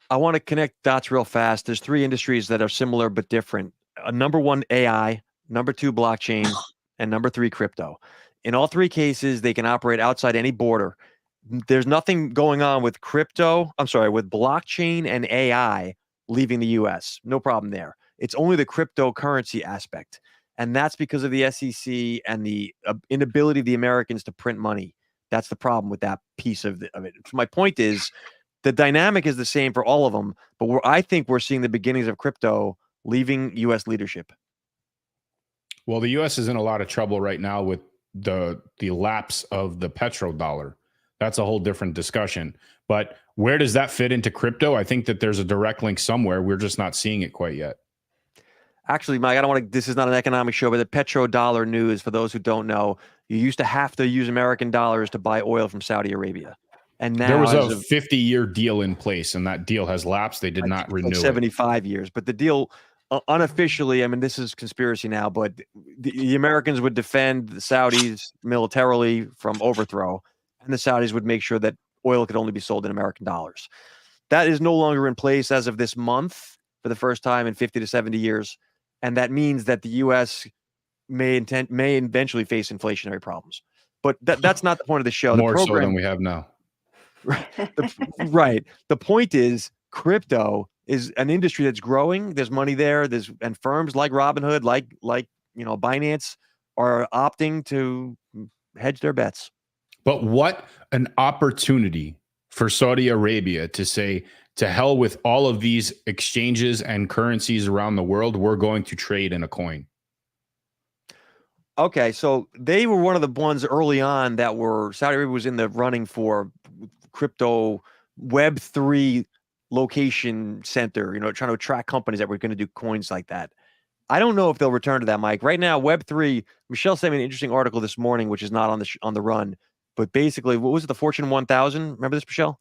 I want to connect dots real fast. There's three industries that are similar but different. Number one, AI. Number two, blockchain. And number three, crypto. In all three cases, they can operate outside any border. There's nothing going on with with blockchain and AI leaving the US. No problem there. It's only the cryptocurrency aspect. And that's because of the SEC and the inability of the Americans to print money. That's the problem with that piece of it. So my point is, the dynamic is the same for all of them, but I think we're seeing the beginnings of crypto leaving U.S. leadership. Well, the U.S. is in a lot of trouble right now with the lapse of the petrodollar. That's a whole different discussion. But where does that fit into crypto? I think that there's a direct link somewhere. We're just not seeing it quite yet. Actually, Mike, I don't want to, this is not an economic show, but the petrodollar news, for those who don't know, you used to have to use American dollars to buy oil from Saudi Arabia. And now there was a 50-year deal in place, and that deal has lapsed. They did not renew 75 years. But the deal unofficially, I mean, this is conspiracy now, but the Americans would defend the Saudis militarily from overthrow, and the Saudis would make sure that oil could only be sold in American dollars. That is no longer in place as of this month for the first time in 50 to 70 years. And that means that the U.S. may eventually face inflationary problems. But that's not the point of the show. More so than we have now. Right. The point is, crypto is an industry that's growing. There's money there. And firms like Robinhood, like Binance, are opting to hedge their bets. But what an opportunity for Saudi Arabia to say, to hell with all of these exchanges and currencies around the world. We're going to trade in a coin. Okay, so they were one of the ones early on that Saudi Arabia was in the running for crypto Web3 location center, trying to attract companies that were going to do coins like that. I don't know if they'll return to that, Mike. Right now, Web3, Michelle sent me an interesting article this morning, which is not on the run, but basically, what was it, the Fortune 1000? Remember this, Michelle?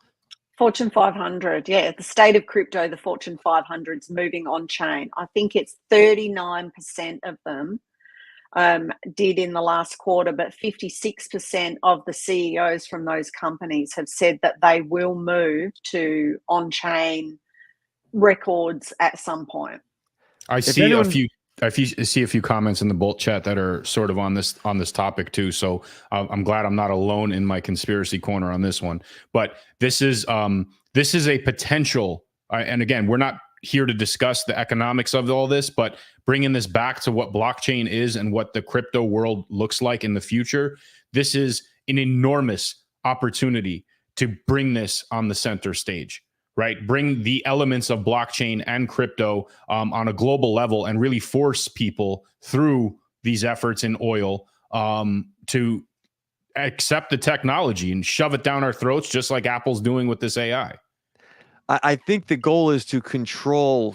Fortune 500, yeah. The state of crypto, the Fortune 500 is moving on chain. I think it's 39% of them did in the last quarter, but 56% of the CEOs from those companies have said that they will move to on-chain records at some point. I see a few comments in the Bolt chat that are sort of on this topic too. So I'm glad I'm not alone in my conspiracy corner on this one. But this is a potential. And again, we're not here to discuss the economics of all this, but bringing this back to what blockchain is and what the crypto world looks like in the future. This is an enormous opportunity to bring this on the center stage. Right, bring the elements of blockchain and crypto on a global level and really force people through these efforts in oil to accept the technology and shove it down our throats, just like Apple's doing with this AI. I think the goal is to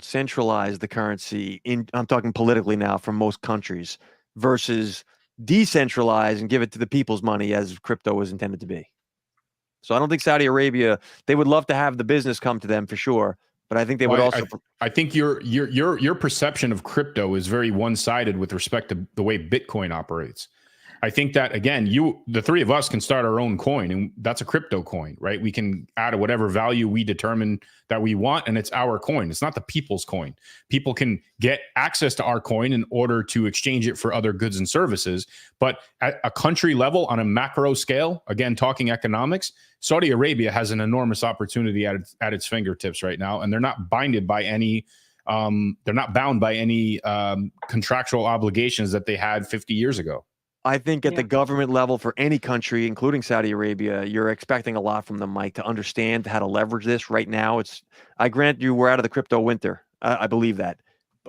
centralize the currency I'm talking politically now, from most countries, versus decentralize and give it to the people's money as crypto was intended to be. So I don't think Saudi Arabia, they would love to have the business come to them for sure, but I think they would also. I think your perception of crypto is very one-sided with respect to the way Bitcoin operates. I think that, again, the three of us can start our own coin, and that's a crypto coin, right? We can add whatever value we determine that we want, and it's our coin. It's not the people's coin. People can get access to our coin in order to exchange it for other goods and services. But at a country level, on a macro scale, again, talking economics, Saudi Arabia has an enormous opportunity at its fingertips right now, and they're not bound by any contractual obligations that they had 50 years ago. I think at the government level for any country, including Saudi Arabia, you're expecting a lot from them, Mike, to understand how to leverage this. Right now, I grant you we're out of the crypto winter. I believe that.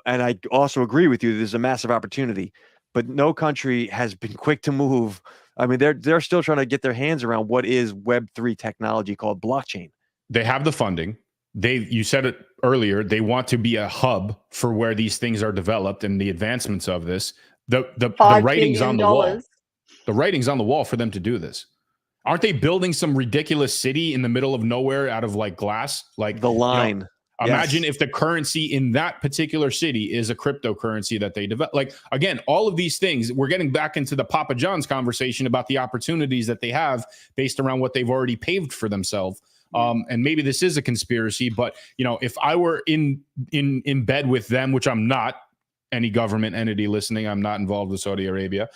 And I also agree with you, there's a massive opportunity. But no country has been quick to move. I mean, they're still trying to get their hands around what is Web3 technology called blockchain. They have the funding. You said it earlier, they want to be a hub for where these things are developed and the advancements of this. The writing's on the wall. The writing's on the wall for them to do this. Aren't they building some ridiculous city in the middle of nowhere out of like glass? Like the line. Imagine if the currency in that particular city is a cryptocurrency that they develop. Like, again, all of these things, we're getting back into the Papa John's conversation about the opportunities that they have based around what they've already paved for themselves. And maybe this is a conspiracy, but if I were in bed with them, which I'm not, any government entity listening, I'm not involved with Saudi Arabia.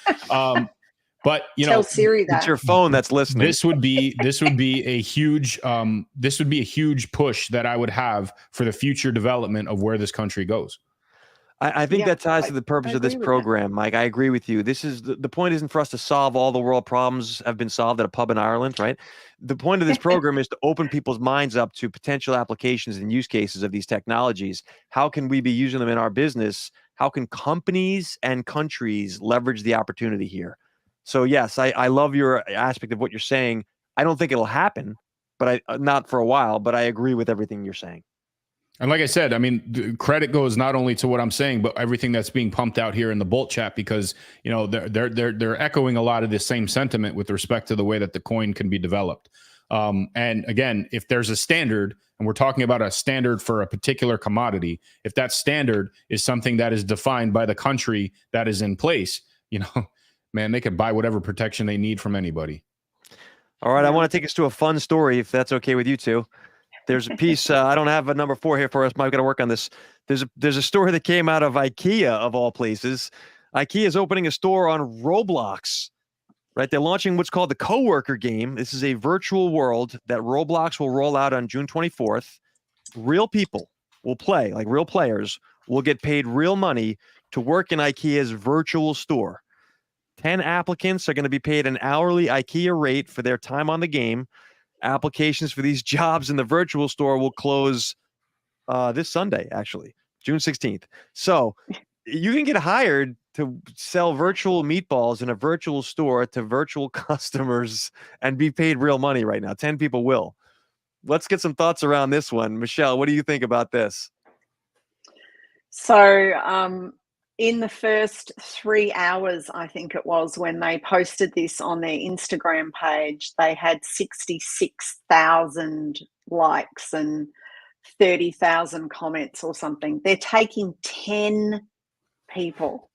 But tell Siri that it's your phone that's listening. This would be a huge push that I would have for the future development of where this country goes. I think that ties to the purpose of this agree with program, Mike. I agree with you. This is the point isn't for us to solve all the world problems have been solved at a pub in Ireland, right? The point of this program is to open people's minds up to potential applications and use cases of these technologies. How can we be using them in our business? How can companies and countries leverage the opportunity here? So yes, I love your aspect of what you're saying. I don't think it'll happen, but not for a while, but I agree with everything you're saying. And like I said, I mean, the credit goes not only to what I'm saying, but everything that's being pumped out here in the Bolt chat, because, you know, they're echoing a lot of the same sentiment with respect to the way that the coin can be developed. And again, if there's a standard, and we're talking about a standard for a particular commodity, if that standard is something that is defined by the country that is in place, you know, man, they could buy whatever protection they need from anybody. All right. I want to take us to a fun story, if that's okay with you two. There's a piece, I don't have a number 4 here for us, Mike. I've got to work on this. There's a story that came out of IKEA, of all places. IKEA is opening a store on Roblox, right? They're launching what's called the Coworker game. This is a virtual world that Roblox will roll out on June 24th. Real people will play, like real players will get paid real money to work in IKEA's virtual store. 10 applicants are going to be paid an hourly IKEA rate for their time on the game. Applications for these jobs in the virtual store will close this Sunday, actually, June 16th. So you can get hired to sell virtual meatballs in a virtual store to virtual customers and be paid real money right now. 10 people will. Let's get some thoughts around this one. Michelle, what do you think about this? So in the first 3 hours, I think it was, when they posted this on their Instagram page, they had 66,000 likes and 30,000 comments or something. They're taking 10 people.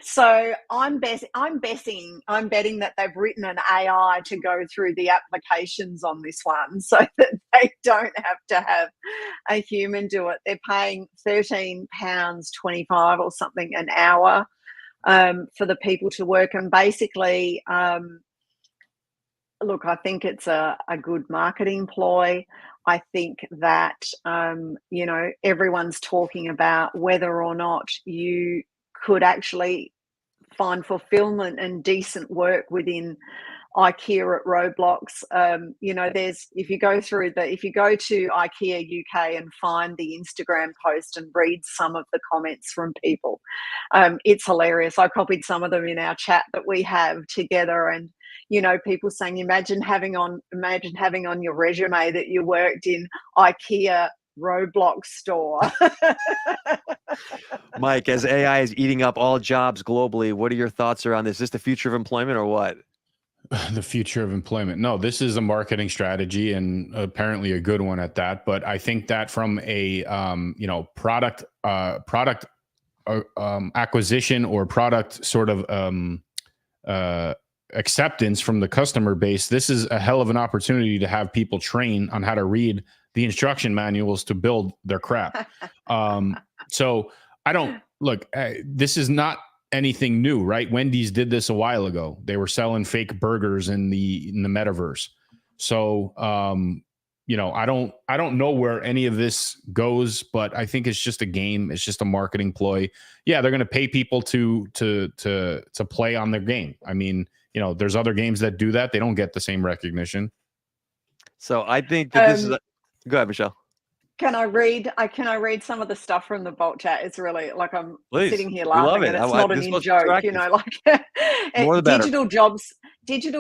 So I'm betting that they've written an AI to go through the applications on this one so that they don't have to have a human do it. They're paying £13.25 or something an hour for the people to work. And basically, look, I think it's a good marketing ploy. I think that, you know, everyone's talking about whether or not you could actually find fulfillment and decent work within IKEA at Roblox. You know, if you go to IKEA UK and find the Instagram post and read some of the comments from people, it's hilarious. I copied some of them in our chat that we have together, and you know, people saying, imagine having on your resume that you worked in IKEA Roblox store. Mike, as AI is eating up all jobs globally, what are your thoughts around this? Is this the future of employment or what? The future of employment. No, this is a marketing strategy, and apparently a good one at that. But I think that from a product acquisition or product sort of acceptance from the customer base, this is a hell of an opportunity to have people train on how to read the instruction manuals to build their crap. So I don't look. This is not anything new, right? Wendy's did this a while ago. They were selling fake burgers in the metaverse. So you know, I don't know where any of this goes, but I think it's just a game. It's just a marketing ploy. Yeah, they're going to pay people to play on their game. I mean, you know, there's other games that do that. They don't get the same recognition. So I think that this is. Go ahead, Michelle. Can I read some of the stuff from the Bolt chat? It's really like I'm sitting here love laughing, it. and it's not an in-joke, you know, like More the better. digital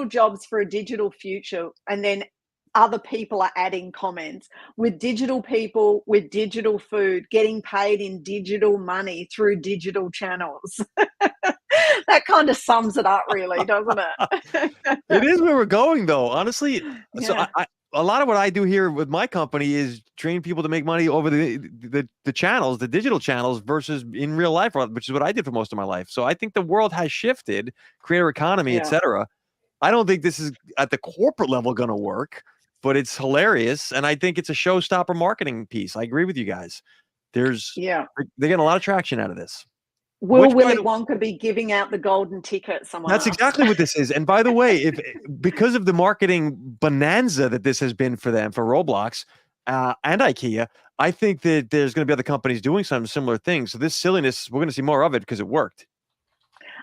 jobs for a digital future. And then other people are adding comments with digital people, with digital food, getting paid in digital money through digital channels. That kind of sums it up, really, doesn't it? It is where we're going, though, honestly. Yeah. So a lot of what I do here with my company is train people to make money over the channels, the digital channels, versus in real life, which is what I did for most of my life. So I think the world has shifted, creator economy, etc. I don't think this is at the corporate level going to work, but it's hilarious. And I think it's a showstopper marketing piece. I agree with you guys. They're getting a lot of traction out of this. Will Willy Wonka be giving out the golden ticket? That's exactly what this is. And by the way, because of the marketing bonanza that this has been for them, for Roblox and IKEA, I think that there's going to be other companies doing some similar things. So this silliness, we're going to see more of it because it worked.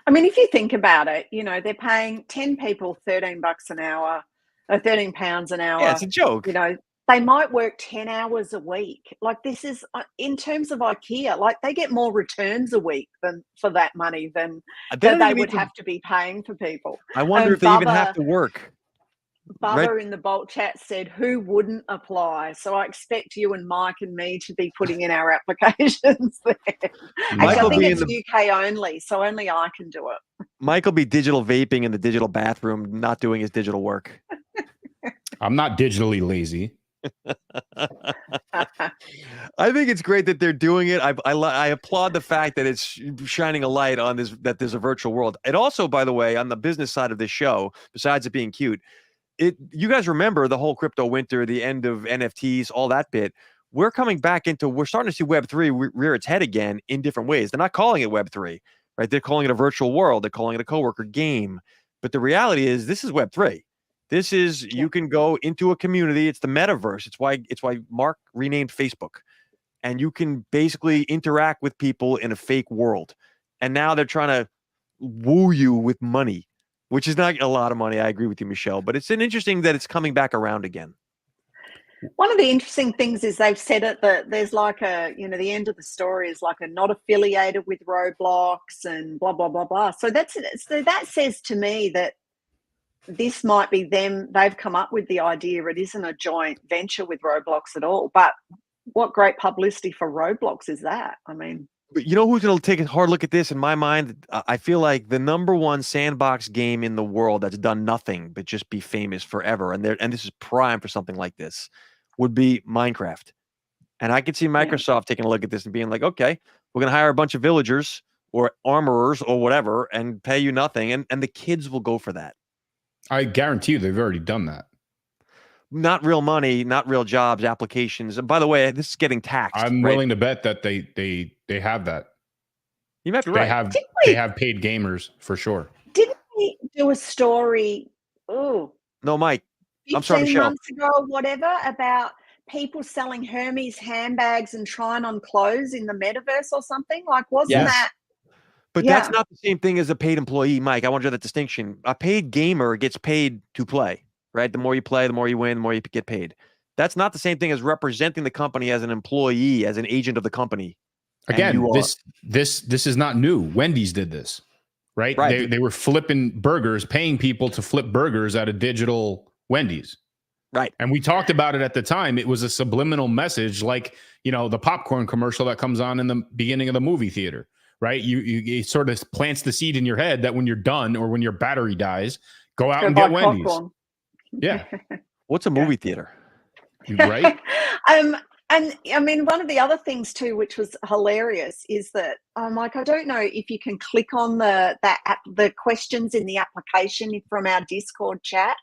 I mean, if you think about it, they're paying 10 people $13 an hour, or £13 an hour. Yeah, it's a joke. They might work 10 hours a week. Like, this is, in terms of IKEA, like, they get more returns a week for that money than they would have to be paying for people. I wonder if they even have to work. Bubba in the Bolt chat said, who wouldn't apply? So I expect you and Mike and me to be putting in our applications there. Actually, I think it's UK only, so only I can do it. Mike will be digital vaping in the digital bathroom, not doing his digital work. I'm not digitally lazy. I think it's great that they're doing it. I applaud the fact that it's shining a light on this, that there's a virtual world. It also, by the way, on the business side of this show, besides it being cute, you guys remember the whole crypto winter, the end of NFTs, all that bit. We're starting to see Web3 rear its head again in different ways. They're not calling it Web3, right? They're calling it a virtual world. They're calling it a coworker game. But the reality is this is Web3. This is, you can go into a community. It's the metaverse. It's why Marc renamed Facebook. And you can basically interact with people in a fake world. And now they're trying to woo you with money, which is not a lot of money. I agree with you, Michelle, but it's interesting that it's coming back around again. One of the interesting things is they've said it that there's like the end of the story is like a not affiliated with Roblox and blah, blah, blah, blah. So that says to me that this might be them. They've come up with the idea. It isn't a joint venture with Roblox at all, but what great publicity for Roblox is that? I mean, but you know who's going to take a hard look at this? In my mind, I feel like the #1 sandbox game in the world that's done nothing but just be famous forever, and this is prime for something like this, would be Minecraft. And I could see Microsoft taking a look at this and being like, okay, we're going to hire a bunch of villagers or armorers or whatever and pay you nothing, and the kids will go for that. I guarantee you they've already done that. Not real money, not real jobs, applications. And by the way, this is getting taxed. I'm willing to bet that they have that. You might be right. They have paid gamers for sure. Didn't we do a story? Oh no, Mike. I'm sorry, Michelle. Months ago, or whatever, about people selling Hermes handbags and trying on clothes in the metaverse or something. Like, wasn't that? But that's not the same thing as a paid employee, Mike. I want to draw that distinction. A paid gamer gets paid to play. Right? The more you play, the more you win, the more you get paid. That's not the same thing as representing the company as an employee, as an agent of the company. Again, this is not new. Wendy's did this, right? They were flipping burgers, paying people to flip burgers at a digital Wendy's. Right. And we talked about it at the time. It was a subliminal message, like, the popcorn commercial that comes on in the beginning of the movie theater, right? It sort of plants the seed in your head that when you're done or when your battery dies, go out and get Wendy's. Popcorn. Yeah. What's a movie theater? Right. And I mean, one of the other things too, which was hilarious, is that Mike, I don't know if you can click on the questions in the application from our Discord chat.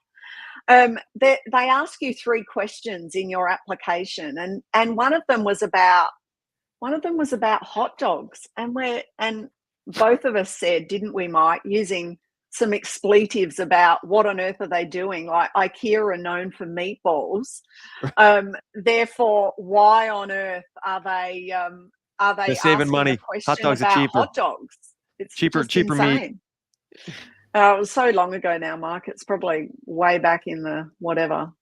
They ask you 3 questions in your application, and one of them was about hot dogs, and both of us said, didn't we, Mike, using some expletives about what on earth are they doing? Like, IKEA are known for meatballs. Therefore, why on earth are they They're saving money? Hot dogs are cheaper. Hot dogs. It's cheaper meat. It was so long ago now, Mark. It's probably way back in the whatever.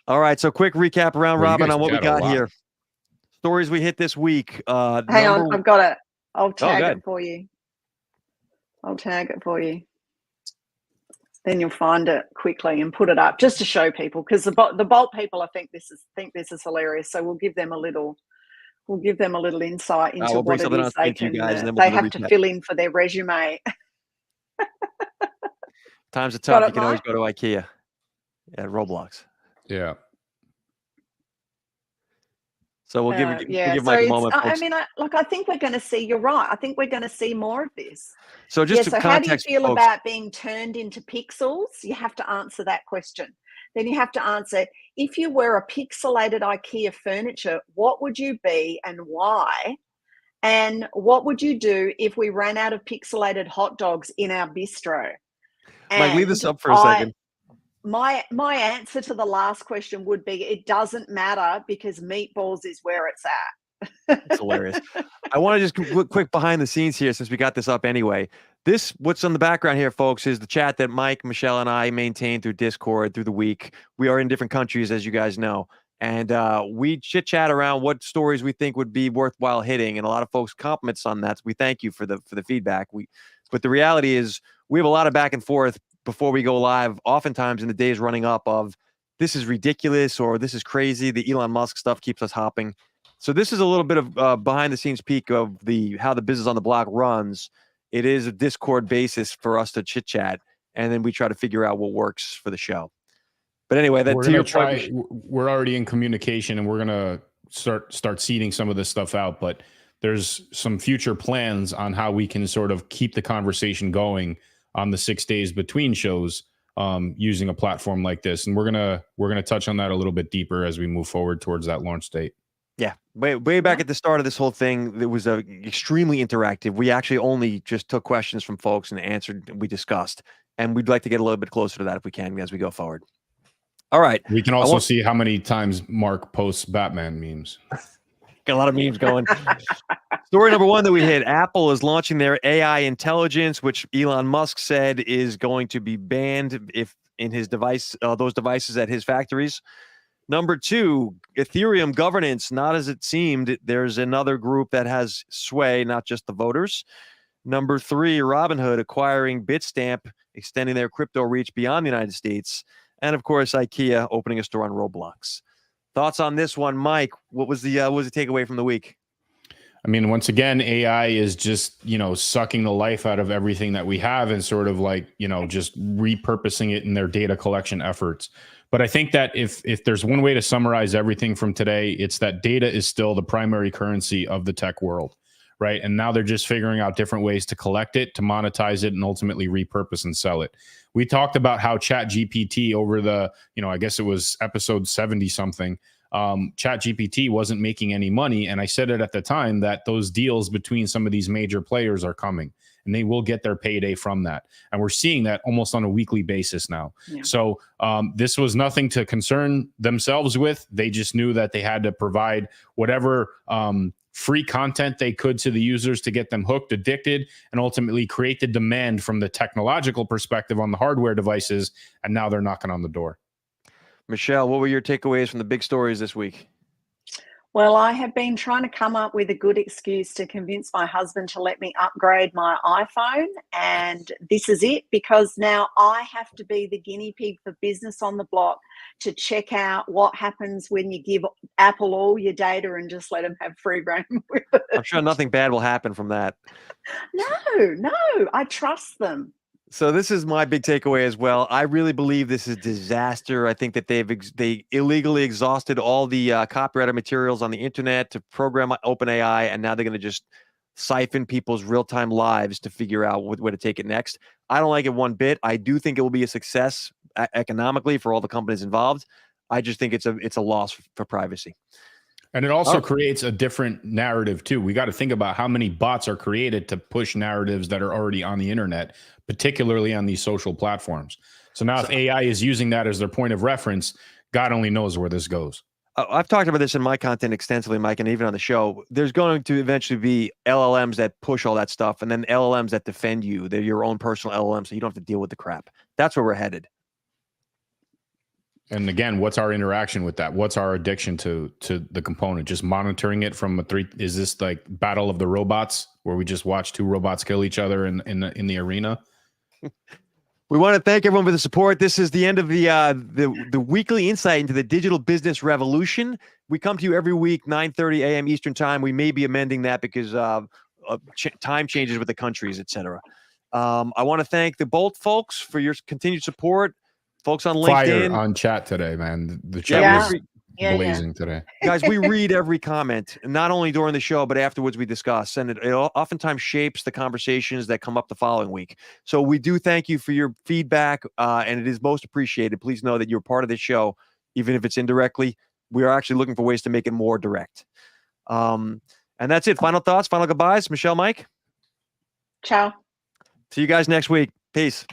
All right. So quick recap around Robin on what we got here. Stories we hit this week. Hang on, I've got it. I'll tag it for you. Then you'll find it quickly and put it up just to show people, because the Bolt people, I think this is hilarious. So we'll give them a little insight into what it is they have to fill in for their resume. Times are tough. You can always go to IKEA at Roblox. Yeah. So we'll give Mike a moment. I mean, I think we're going to see. You're right. I think we're going to see more of this. So just so how do you feel about being turned into pixels? You have to answer that question. Then you have to answer, if you were a pixelated IKEA furniture, what would you be and why? And what would you do if we ran out of pixelated hot dogs in our bistro? Mike, leave this up for a second. my answer to the last question would be it doesn't matter because meatballs is where it's at. It's hilarious. I want to just quick behind the scenes here since we got this up anyway. What's on the background here, folks, is the chat that Mike, Michelle, and I maintain through Discord through the week. We are in different countries, as you guys know. And we chit chat around what stories we think would be worthwhile hitting. And a lot of folks compliments on that. So we thank you for the feedback. But the reality is we have a lot of back and forth before we go live, oftentimes in the days running up of this is ridiculous or this is crazy. The Elon Musk stuff keeps us hopping. So this is a little bit of behind the scenes peek of how the business on the block runs. It is a Discord basis for us to chit chat, and then we try to figure out what works for the show. But anyway, we're already in communication, and we're gonna start seeding some of this stuff out. But there's some future plans on how we can sort of keep the conversation going on the 6 days between shows, using a platform like this, and we're gonna touch on that a little bit deeper as we move forward towards that launch date. Yeah, way back at the start of this whole thing, it was extremely interactive. We actually only just took questions from folks and answered. We discussed, and we'd like to get a little bit closer to that if we can as we go forward. All right. We can also see how many times Marc posts Batman memes. Got a lot of memes going. Story number one that we hit: Apple is launching their AI intelligence, which Elon Musk said is going to be banned if in his device, those devices at his factories. Number two, Ethereum governance, not as it seemed. There's another group that has sway, not just the voters. Number three, Robinhood acquiring Bitstamp, extending their crypto reach beyond the United States. And of course, IKEA opening a store on Roblox. Thoughts on this one, Mike? What was the takeaway from the week? I mean, once again, AI is just, sucking the life out of everything that we have and sort of like, just repurposing it in their data collection efforts. But I think that if there's one way to summarize everything from today, it's that data is still the primary currency of the tech world, right? And now they're just figuring out different ways to collect it, to monetize it, and ultimately repurpose and sell it. We talked about how ChatGPT over the, I guess it was episode 70 something, ChatGPT wasn't making any money. And I said it at the time that those deals between some of these major players are coming, and they will get their payday from that. And we're seeing that almost on a weekly basis now. Yeah. So this was nothing to concern themselves with. They just knew that they had to provide whatever free content they could to the users to get them hooked, addicted, and ultimately create the demand from the technological perspective on the hardware devices. And now they're knocking on the door. Michelle, what were your takeaways from the big stories this week? Well, I have been trying to come up with a good excuse to convince my husband to let me upgrade my iPhone. And this is it, because now I have to be the guinea pig for Business on the Block to check out what happens when you give Apple all your data and just let them have free reign with it. I'm sure nothing bad will happen from that. No, I trust them. So this is my big takeaway as well. I really believe this is disaster. I think that they illegally exhausted all the copyrighted materials on the internet to program OpenAI, and now they're going to just siphon people's real-time lives to figure out where to take it next. I don't like it one bit. I do think it will be a success economically for all the companies involved. I just think it's a loss for privacy. And it also creates a different narrative too. We got to think about how many bots are created to push narratives that are already on the internet, particularly on these social platforms. So now if AI is using that as their point of reference, God only knows where this goes. I've talked about this in my content extensively, Mike, and even on the show. There's going to eventually be LLMs that push all that stuff, and then LLMs that defend you. They're your own personal LLM, so you don't have to deal with the crap. That's where we're headed. And again, what's our interaction with that? What's our addiction to the component? Just monitoring it from is this like Battle of the Robots, where we just watch two robots kill each other in the arena? We want to thank everyone for the support. This is the end of the weekly insight into the digital business revolution. We come to you every week, 9:30 a.m. Eastern time. We may be amending that because time changes with the countries, etc. I want to thank the Bolt folks for your continued support. Folks on LinkedIn. Fire on chat today, man. The chat was blazing today. Guys, we read every comment, not only during the show, but afterwards we discuss. And it oftentimes shapes the conversations that come up the following week. So we do thank you for your feedback, and it is most appreciated. Please know that you're part of this show, even if it's indirectly. We are actually looking for ways to make it more direct. And that's it. Final thoughts, final goodbyes. Michelle, Mike? Ciao. See you guys next week. Peace.